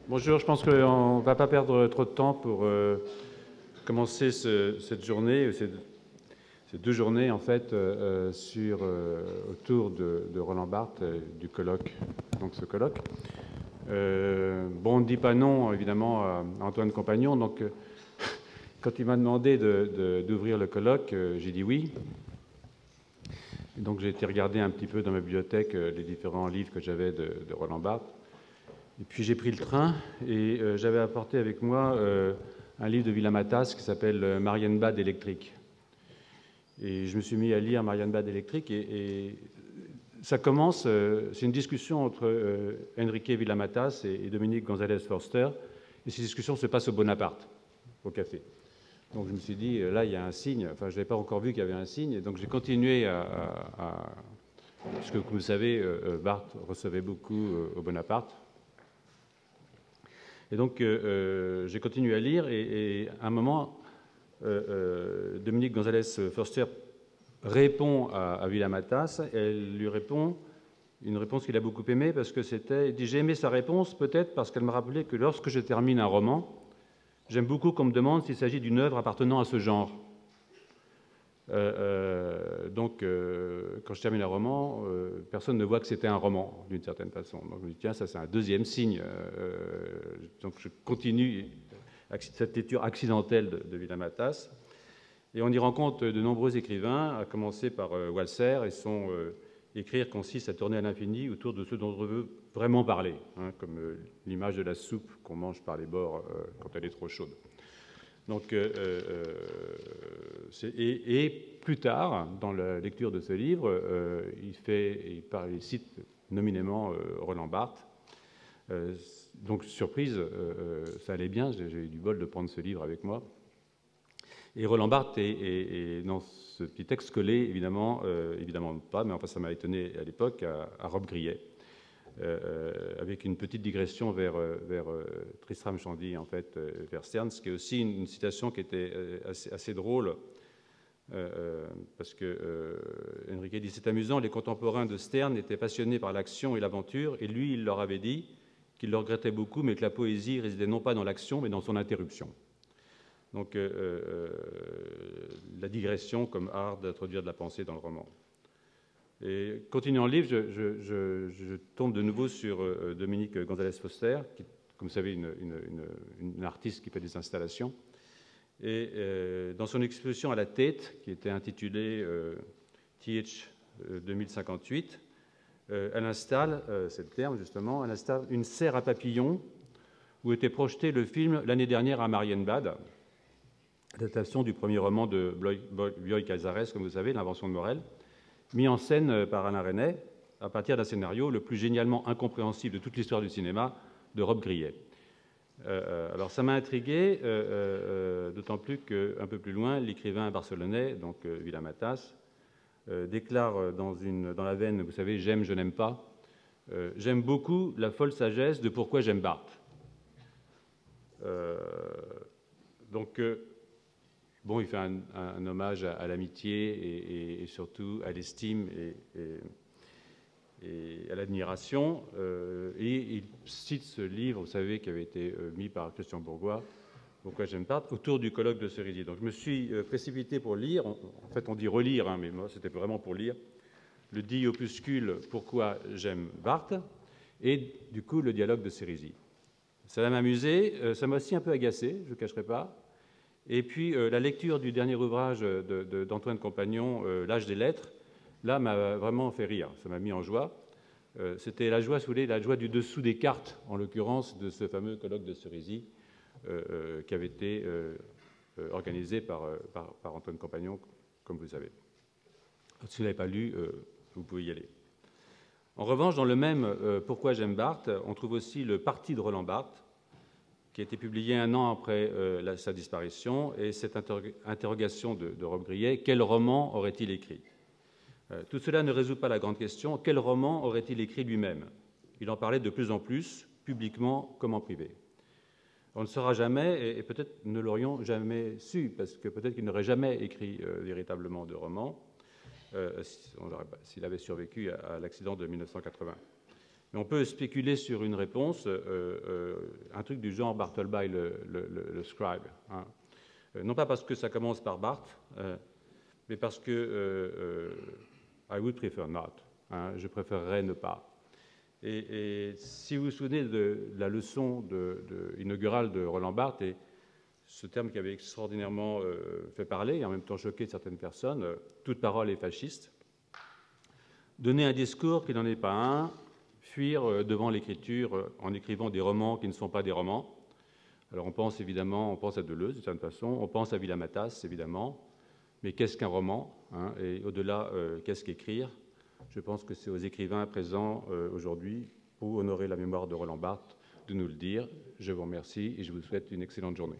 Bonjour, je pense qu'on ne va pas perdre trop de temps pour commencer cette journée, ces deux journées en fait, autour de Roland Barthes, du colloque. Donc ce colloque. Bon, on ne dit pas non évidemment à Antoine Compagnon, donc quand il m'a demandé d'ouvrir le colloque, j'ai dit oui. Et donc j'ai été regarder un petit peu dans ma bibliothèque les différents livres que j'avais de Roland Barthes. Et puis j'ai pris le train et j'avais apporté avec moi un livre de Vilamatas qui s'appelle Marienbad électrique. Et je me suis mis à lire Marienbad électrique et ça commence, c'est une discussion entre Enrique Villamatas et Dominique González Forster. Et ces discussions se passent au Bonaparte, au café. Donc je me suis dit, là il y a un signe, enfin je n'avais pas encore vu qu'il y avait un signe, et donc j'ai continué parce que comme vous savez, Barthes recevait beaucoup au Bonaparte. Et donc, j'ai continué à lire, et à un moment, Dominique González Forster répond à Villamatas, et elle lui répond une réponse qu'il a beaucoup aimée, parce que c'était... Il dit, j'ai aimé sa réponse, peut-être parce qu'elle me rappelait que lorsque je termine un roman, j'aime beaucoup qu'on me demande s'il s'agit d'une œuvre appartenant à ce genre. Donc, quand je termine un roman, personne ne voit que c'était un roman, d'une certaine façon. Donc, je me dis, tiens, ça c'est un deuxième signe. Donc, je continue cette lecture accidentelle de Villamatas. Et on y rencontre de nombreux écrivains, à commencer par Walser, et son écrire consiste à tourner à l'infini autour de ce dont on veut vraiment parler, hein, comme l'image de la soupe qu'on mange par les bords quand elle est trop chaude. Donc, et plus tard, dans la lecture de ce livre, il cite nominément Roland Barthes. Donc, surprise, ça allait bien, j'ai eu du bol de prendre ce livre avec moi. Et Roland Barthes est dans ce petit texte collé, évidemment pas, mais enfin ça m'a étonné à l'époque, à Rob Grillet. Avec une petite digression vers Tristram Shandy, en fait, vers Sterne, ce qui est aussi une citation qui était assez drôle, parce que Enrique dit, c'est amusant, les contemporains de Sterne étaient passionnés par l'action et l'aventure, et lui, il leur avait dit qu'il le regrettait beaucoup, mais que la poésie résidait non pas dans l'action, mais dans son interruption. Donc, la digression comme art d'introduire de la pensée dans le roman. Et continuant le livre, je tombe de nouveau sur Dominique González Forster, qui est, comme vous savez, une artiste qui fait des installations. Et dans son exposition à la Tate, qui était intitulée TH 2058, elle installe, c'est le terme justement, elle installe une serre à papillons où était projeté le film l'année dernière à Marienbad, adaptation du premier roman de Bioy Casares, comme vous savez, L'invention de Morel, mis en scène par Alain Resnais, à partir d'un scénario le plus génialement incompréhensible de toute l'histoire du cinéma, de Rob Grillet. Alors ça m'a intrigué, d'autant plus qu'un peu plus loin, l'écrivain barcelonais, donc Villamatas, déclare dans la veine, vous savez, j'aime, je n'aime pas, j'aime beaucoup la folle sagesse de pourquoi j'aime Barthes. Donc, bon, il fait un hommage à l'amitié et surtout à l'estime et à l'admiration. Et il cite ce livre, vous savez, qui avait été mis par Christian Bourgois, Pourquoi j'aime Barthes, autour du colloque de Cerisy. Donc je me suis précipité pour lire, en fait on dit relire, hein, mais moi c'était vraiment pour lire, le dit opuscule Pourquoi j'aime Barthes, et du coup le dialogue de Cerisy. Ça m'a amusé, ça m'a aussi un peu agacé, je ne cacherai pas. Et puis la lecture du dernier ouvrage d'Antoine Compagnon, L'âge des lettres, là m'a vraiment fait rire, ça m'a mis en joie. C'était la joie, la joie du dessous des cartes, en l'occurrence, de ce fameux colloque de Cerisy, qui avait été organisé par Antoine Compagnon, comme vous savez. Si vous n'avez pas lu, vous pouvez y aller. En revanche, dans le même Pourquoi j'aime Barthes, on trouve aussi le Parti de Roland Barthes, qui a été publié un an après sa disparition, et cette interrogation de Rob Grillet, quel roman aurait-il écrit? Tout cela ne résout pas la grande question, quel roman aurait-il écrit lui-même? Il en parlait de plus en plus, publiquement comme en privé. On ne saura jamais, et peut-être ne l'aurions jamais su, parce que peut-être qu'il n'aurait jamais écrit véritablement de roman, s'il avait survécu à l'accident de 1980. Mais on peut spéculer sur une réponse, un truc du genre Bartleby le scribe. Hein. Non pas parce que ça commence par Bart, mais parce que I would prefer not. Hein, je préférerais ne pas. Et si vous vous souvenez de la leçon inaugurale de Roland Barthes, et ce terme qui avait extraordinairement fait parler et en même temps choqué certaines personnes, toute parole est fasciste. Donner un discours qui n'en est pas un, fuir devant l'écriture en écrivant des romans qui ne sont pas des romans. Alors on pense évidemment, on pense à Deleuze d'une certaine façon, on pense à Villamatas évidemment, mais qu'est-ce qu'un roman, hein, et au-delà, qu'est-ce qu'écrire? Je pense que c'est aux écrivains présents aujourd'hui, pour honorer la mémoire de Roland Barthes, de nous le dire. Je vous remercie et je vous souhaite une excellente journée.